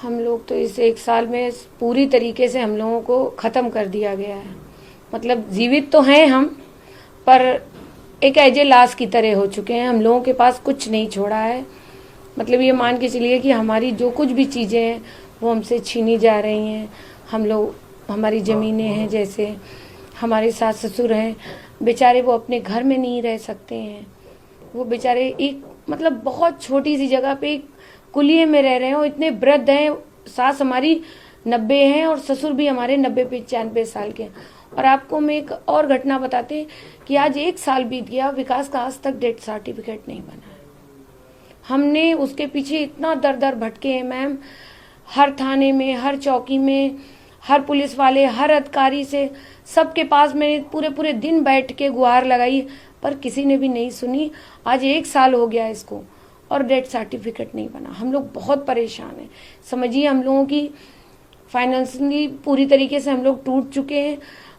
हम लोग तो इस एक साल में पूरी तरीके से हम लोगों को ख़त्म कर दिया गया है। मतलब जीवित तो हैं हम, पर एक एजे लाश की तरह हो चुके हैं। हम लोगों के पास कुछ नहीं छोड़ा है। मतलब ये मान के चलिए कि हमारी जो कुछ भी चीज़ें हैं वो हमसे छीनी जा रही हैं। हम लोग, हमारी ज़मीनें हैं, जैसे हमारे सास ससुर हैं, बेचारे वो अपने घर में नहीं रह सकते हैं। वो बेचारे एक मतलब बहुत छोटी सी जगह पे एक कुलिये में रह रहे हैं और इतने वृद्ध हैं। सास हमारी 90 हैं और ससुर भी हमारे 90-95 साल के हैं। और आपको मैं एक और घटना बताते हैं कि आज एक साल बीत गया, विकास का आज तक डेथ सर्टिफिकेट नहीं बना है। हमने उसके पीछे इतना दर दर भटके हैं मैम, हर थाने में, हर चौकी में, हर पुलिस वाले, हर अधिकारी से, सबके पास मैंने पूरे दिन बैठ के गुहार लगाई, पर किसी ने भी नहीं सुनी। आज एक साल हो गया इसको और डेथ सर्टिफिकेट नहीं बना। हम लोग बहुत परेशान हैं। समझिए हम लोगों की फाइनेंशियली पूरी तरीके से हम लोग टूट चुके हैं।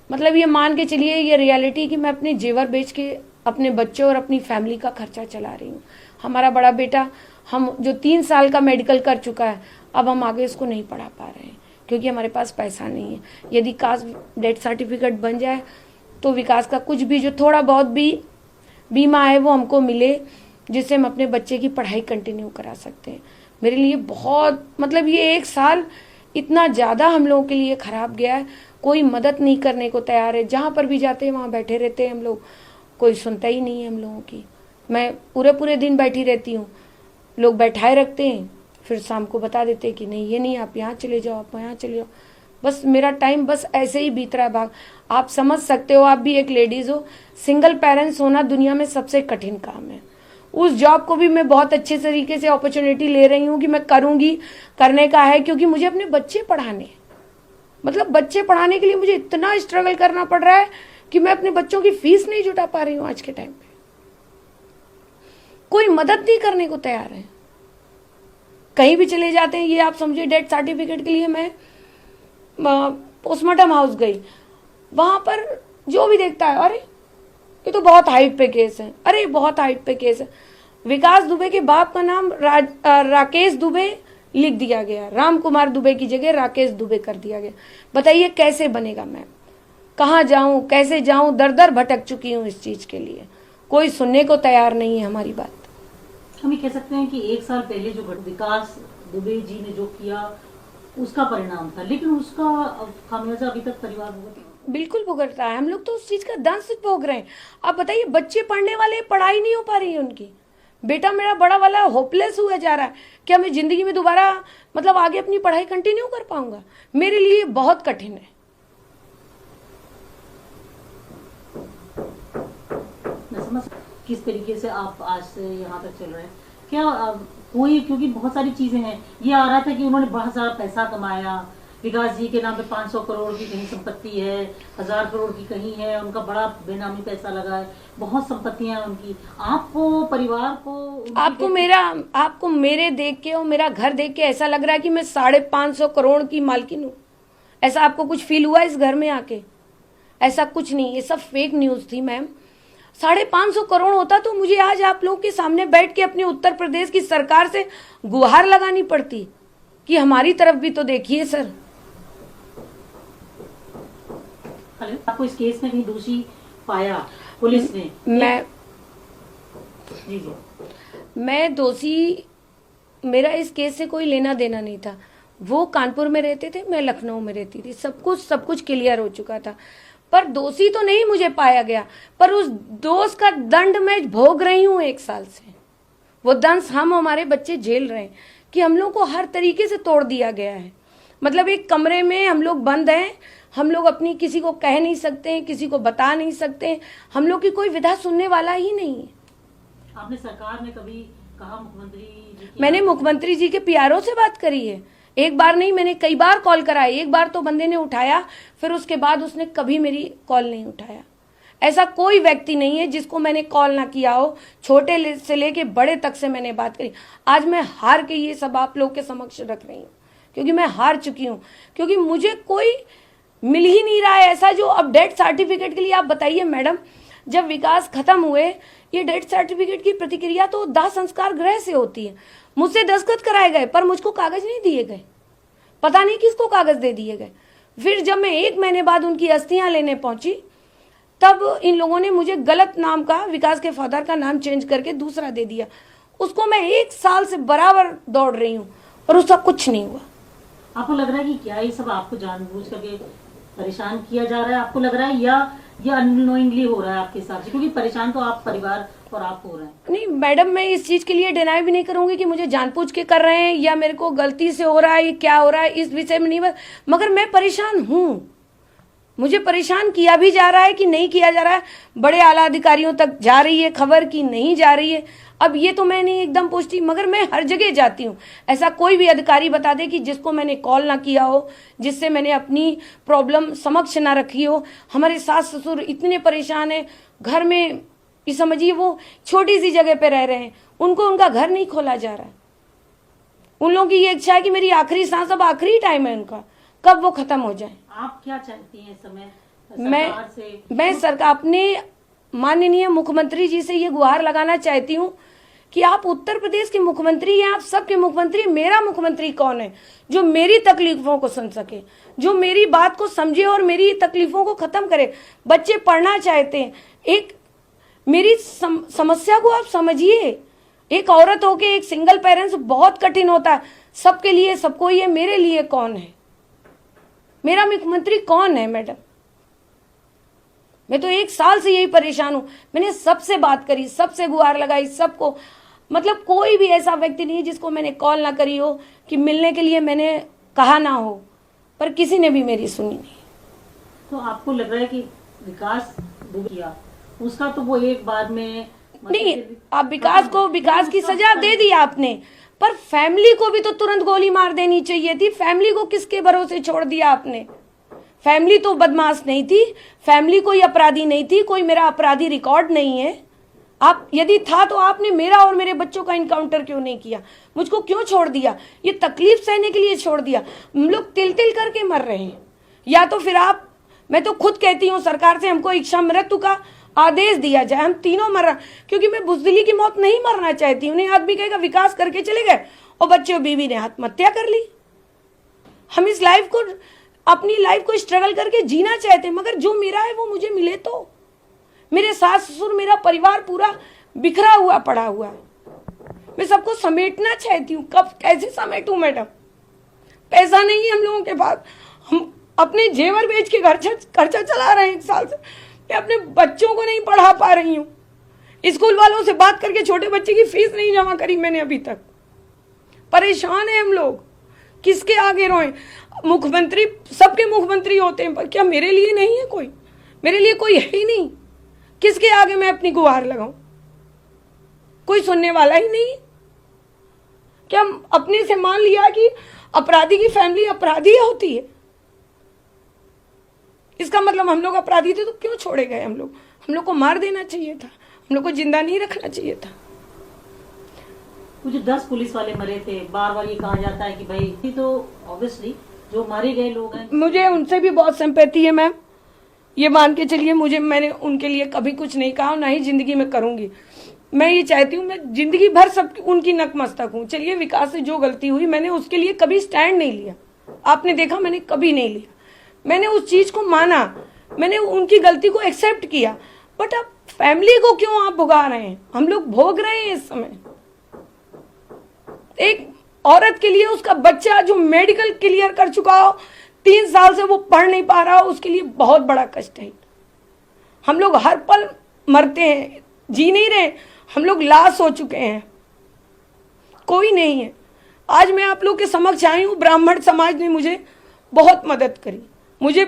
मतलब ये मान के चलिए, ये रियलिटी कि मैं अपने जेवर बेच के अपने बच्चों और अपनी फैमिली का खर्चा चला रही हूँ। हमारा बड़ा बेटा हम जो 3 साल का मेडिकल कर चुका है, अब हम आगे इसको नहीं पढ़ा पा रहे हैं क्योंकि हमारे पास पैसा नहीं है। यदि कास्ट डेथ सर्टिफिकेट बन जाए तो विकास का कुछ भी जो थोड़ा बहुत भी बीमा है वो हमको मिले, जिससे हम अपने बच्चे की पढ़ाई कंटिन्यू करा सकते हैं। मेरे लिए बहुत मतलब ये एक साल इतना ज़्यादा हम लोगों के लिए ख़राब गया है। कोई मदद नहीं करने को तैयार है। जहाँ पर भी जाते हैं वहाँ बैठे रहते हैं हम लोग, कोई सुनता ही नहीं है हम लोगों की। मैं पूरे दिन बैठी रहती हूँ, लोग बैठाए रखते हैं, फिर शाम को बता देते हैं कि नहीं ये नहीं, आप यहाँ चले जाओ, आप यहाँ चले जाओ। बस मेरा टाइम बस ऐसे ही बीत रहा है भाग। आप समझ सकते हो, आप भी एक लेडीज हो, सिंगल पेरेंट्स होना दुनिया में सबसे कठिन काम है। उस जॉब को भी मैं बहुत अच्छे तरीके से अपॉर्चुनिटी ले रही हूँ कि मैं करूँगी, करने का है, क्योंकि मुझे अपने बच्चे पढ़ाने, मतलब बच्चे पढ़ाने के लिए मुझे इतना स्ट्रगल करना पड़ रहा है कि मैं अपने बच्चों की फीस नहीं जुटा पा रही हूँ। आज के टाइम पे कोई मदद नहीं करने को तैयार है। कहीं भी चले जाते हैं, ये आप समझिए डेथ सर्टिफिकेट के लिए मैं पोस्टमार्टम हाउस गई, वहां पर जो भी देखता है, अरे ये तो बहुत हाइट पे केस है, अरे बहुत हाइट पे केस है। विकास दुबे के बाप का नाम राकेश दुबे लिख दिया गया, राम कुमार दुबे की जगह राकेश दुबे कर दिया गया। बताइए कैसे बनेगा मैम? कहाँ जाऊं, कैसे जाऊं? दर दर भटक चुकी हूँ इस चीज के लिए। कोई सुनने को तैयार नहीं है हमारी बात। हम ये कह सकते हैं कि एक साल पहले जो विकास दुबे जी ने जो किया उसका परिणाम था, लेकिन उसका खामियाजा अभी तक परिवार बिल्कुल भुगतता है। हम लोग तो उस चीज का दंश भोग रहे हैं। आप बताइए, बच्चे पढ़ने वाले, पढ़ाई नहीं हो पा रही है उनकी। बेटा मेरा बड़ा वाला होपलेस हुआ जा रहा है, क्या मैं जिंदगी में दोबारा मतलब आगे अपनी पढ़ाई कंटिन्यू कर पाऊंगा? मेरे लिए बहुत कठिन है। मैं समझ किस तरीके से आप आज से यहाँ तक चल रहे हैं। क्या कोई, क्योंकि बहुत सारी चीजें हैं, ये आ रहा था कि उन्होंने बहुत सारा पैसा कमाया, विकास जी के नाम पे 500 करोड़ की कहीं संपत्ति है, 1000 करोड़ की कहीं है, उनका बड़ा बेनामी पैसा लगा है, बहुत संपत्तियां हैं उनकी। आपको, परिवार को, आपको मेरे देख के और मेरा घर देख के ऐसा लग रहा है कि मैं 550 करोड़ की मालकिन हूँ? ऐसा आपको कुछ फील हुआ इस घर में आके? ऐसा कुछ नहीं, ये सब फेक न्यूज थी मैम। 550 करोड़ होता तो मुझे आज आप लोग के सामने बैठ के अपने उत्तर प्रदेश की सरकार से गुहार लगानी पड़ती कि हमारी तरफ भी तो देखिए सर। आपको इस केस में कहीं दोषी पाया पुलिस ने? मैं दोषी, मेरा इस केस से कोई लेना देना नहीं था। वो कानपुर में रहते थे, मैं लखनऊ में रहती थी, सब कुछ क्लियर हो चुका था। पर दोषी तो नहीं मुझे पाया गया, पर उस दोष का दंड मैं भोग रही हूँ एक साल से। वो दंड हम, हमारे बच्चे झेल रहे हैं कि हम लोग को हर तरीके से तोड़ दिया गया है। मतलब एक कमरे में हम लोग बंद हैं, हम लोग अपनी किसी को कह नहीं सकते हैं, किसी को बता नहीं सकते हैं, हम लोग की कोई विधा सुनने वाला ही नहीं है। आपने सरकार में कभी कहा, मुख्यमंत्री जी? मैंने मुख्यमंत्री जी के पीआरओ से बात करी है, एक बार नहीं, मैंने कई बार कॉल कराई। एक बार तो बंदे ने उठाया, फिर उसके बाद उसने कभी मेरी कॉल नहीं उठाया। ऐसा कोई व्यक्ति नहीं है जिसको मैंने कॉल ना किया हो। छोटे से लेके बड़े तक से मैंने बात करी। आज मैं हार के ये सब आप लोग के समक्ष रख रही हूँ, क्योंकि मैं हार चुकी हूँ, क्योंकि मुझे कोई मिल ही नहीं रहा है ऐसा जो अब डेथ सर्टिफिकेट के लिए। आप बताइए मैडम, जब विकास खत्म हुए, ये डेथ सर्टिफिकेट की प्रतिक्रिया तो दाह संस्कार गृह से होती है। मुझसे दस्तखत कराए गए पर मुझको कागज नहीं दिए गए। पता नहीं किसको कागज दे दिए गए। फिर जब मैं 1 महीने बाद उनकी अस्थियां लेने पहुंची, तब इन लोगों ने मुझे गलत नाम का, विकास के फादर का नाम चेंज करके दूसरा दे दिया। उसको मैं 1 साल से बराबर दौड़ रही हूँ और उसका कुछ नहीं हुआ। आपको लग रहा है कि क्या ये सब आपको जानबूझ करके परेशान किया जा रहा है, आपको लग रहा है, या अननोइंगली हो रहा है आपके हिसाब से? क्योंकि परेशान तो आप परिवार और आप हो रहे हैं। नहीं मैडम, मैं इस चीज के लिए डिनाई भी नहीं करूंगी कि मुझे जानबूझ के कर रहे हैं या मेरे को गलती से हो रहा है, क्या हो रहा है इस विषय में नहीं, मगर मैं परेशान हूँ। मुझे परेशान किया भी जा रहा है कि नहीं किया जा रहा है। बड़े आला अधिकारियों तक जा रही है खबर की नहीं जा रही है, अब ये तो मैं नहीं एकदम पूछती, मगर मैं हर जगह जाती हूँ। ऐसा कोई भी अधिकारी बता दे कि जिसको मैंने कॉल ना किया हो, जिससे मैंने अपनी प्रॉब्लम समक्ष ना रखी हो। हमारे सास ससुर इतने परेशान हैं घर में, ये समझिए वो छोटी सी जगह पे रह रहे हैं, उनको उनका घर नहीं खोला जा रहा है। उन लोगों की ये इच्छा है कि मेरी आखिरी सांस, अब आखिरी टाइम है उनका, कब वो खत्म हो जाए। आप क्या चाहती हैं इस समय मैं सरकार, अपने माननीय मुख्यमंत्री जी से ये गुहार लगाना चाहती हूँ कि आप उत्तर प्रदेश के मुख्यमंत्री हैं, आप सबके मुख्यमंत्री, मेरा मुख्यमंत्री कौन है जो मेरी तकलीफों को सुन सके, जो मेरी बात को समझे और मेरी तकलीफों को खत्म करे। बच्चे पढ़ना चाहते हैं, एक मेरी समस्या को आप समझिए। एक औरत होके एक सिंगल पेरेंट्स बहुत कठिन होता है, सबके लिए सबको, ये मेरे लिए कौन है, मेरा मुख्यमंत्री कौन है मैडम? मैं तो 1 साल से यही परेशान हूं। मैंने सबसे बात करी, सबसे गुहार लगाई, सबको, मतलब कोई भी ऐसा व्यक्ति नहीं जिसको मैंने कॉल ना करी हो कि मिलने के लिए मैंने कहा ना हो, पर किसी ने भी मेरी सुनी नहीं। तो आपको लग रहा है कि विकास किया उसका तो वो एक बार में नहीं, आप विकास की सजा दे दी आपने, पर फैमिली को भी तो तुरंत गोली मार देनी चाहिए थी। फैमिली को किसके भरोसे छोड़ दिया आपने? फैमिली तो बदमाश नहीं थी, फैमिली कोई अपराधी नहीं थी, कोई मेरा अपराधी रिकॉर्ड नहीं है। आप यदि था तो आपने मेरा और मेरे बच्चों का इनकाउंटर क्यों नहीं किया? मुझको क्यों छोड़ दिया? ये तकलीफ सहने के लिए छोड़ दिया। हम लोग तिल तिल करके मर रहे हैं। या तो फिर आप, मैं तो खुद कहती हूँ सरकार से, हमको इच्छा मृत्यु का आदेश दिया जाए, हम तीनों मर रहे, क्योंकि मैं बुजदिली की मौत नहीं मरना चाहती हूँ। नहीं, आदमी कहेगा विकास करके चले गए और बच्चे और बीवी ने आत्महत्या कर ली। हम इस लाइफ को, अपनी लाइफ को स्ट्रगल करके जीना चाहते हैं, मगर जो मेरा है वो मुझे मिले तो। मेरे सास ससुर, मेरा परिवार पूरा बिखरा हुआ पड़ा हुआ है। मैं सबको समेटना चाहती हूँ, कब कैसे समेटूं मैडम? पैसा नहीं है हम लोगों के पास, हम अपने जेवर बेच के खर्चा चला रहे हैं 1 साल से। मैं अपने बच्चों को नहीं पढ़ा पा रही हूँ। स्कूल वालों से बात करके छोटे बच्चे की फीस नहीं जमा करी मैंने अभी तक। परेशान है हम लोग, किसके आगे रोएं? मुख्यमंत्री, सबके मुख्यमंत्री होते हैं, पर क्या मेरे लिए नहीं है कोई? मेरे लिए कोई है ही नहीं। किसके आगे मैं अपनी गुहार लगाऊं? कोई सुनने वाला ही नहीं। क्या अपने से मान लिया कि अपराधी की फैमिली अपराधी होती है? इसका मतलब हम लोग अपराधी थे तो क्यों छोड़े गए? हम लोग को मार देना चाहिए था, हम लोग को जिंदा नहीं रखना चाहिए था। कुछ 10 पुलिस वाले मरे थे, बार बार ये कहा जाता है कि भाई, तो ऑब्वियसली जो मारे गए लोग हैं, मुझे उनसे भी बहुत सिंपैथी है मैम, ये मान के चलिए। मैंने उनके लिए कभी कुछ नहीं कहा, ना ही जिंदगी में करूंगी। मैं ये चाहती हूँ, मैं जिंदगी भर सब उनकी नतमस्तक हूँ। चलिए, विकास से जो गलती हुई मैंने उसके लिए कभी स्टैंड नहीं लिया, आपने देखा मैंने कभी नहीं लिया। मैंने उस चीज को माना, मैंने उनकी गलती को एक्सेप्ट किया, बट अब फैमिली को क्यों आप भुगा रहे हैं? हम लोग भोग रहे हैं इस समय। एक औरत के लिए उसका बच्चा जो मेडिकल क्लियर कर चुका हो, 3 साल से वो पढ़ नहीं पा रहा हो, उसके लिए बहुत बड़ा कष्ट है। हम लोग हर पल मरते हैं, जी नहीं रहे, हम लोग लाश हो चुके हैं, कोई नहीं है। आज मैं आप लोग के समक्ष आई हूँ, ब्राह्मण समाज ने मुझे बहुत मदद करी, मुझे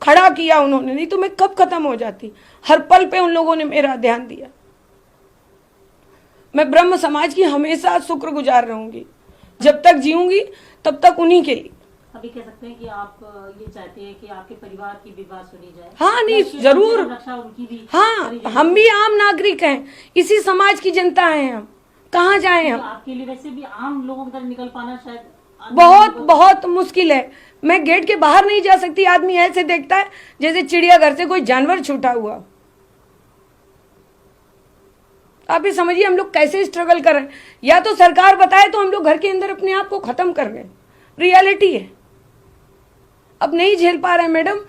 खड़ा किया उन्होंने, नहीं तो मैं कब खत्म हो जाती। हर पल पे उन लोगों ने मेरा ध्यान दिया। मैं ब्रह्म समाज की हमेशा शुक्रगुजार रहूंगी, जब तक जीऊंगी तब तक उन्हीं के लिए। अभी कह सकते हैं कि आप ये चाहते हैं कि आपके परिवार की भी बात सुनी जाए? हाँ, नहीं, जरूर। उनकी भी, हाँ, हम भी आम नागरिक हैं, इसी समाज की जनता हैं, हम कहाँ जाएं? हम आपके लिए वैसे भी आम लोगों की तरह निकल पाना शायद बहुत मुश्किल है। मैं गेट के बाहर नहीं जा सकती, आदमी ऐसे देखता है जैसे चिड़ियाघर से कोई जानवर छूटा हुआ। आप ये समझिए हम लोग कैसे स्ट्रगल कर रहे हैं। या तो सरकार बताए तो हम लोग घर के अंदर अपने आप को खत्म कर गए, रियलिटी है। अब नहीं झेल पा रहे हैं मैडम।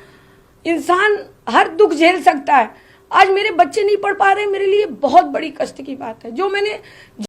इंसान हर दुख झेल सकता है। आज मेरे बच्चे नहीं पढ़ पा रहे, मेरे लिए बहुत बड़ी कष्ट की बात है। जो मैंने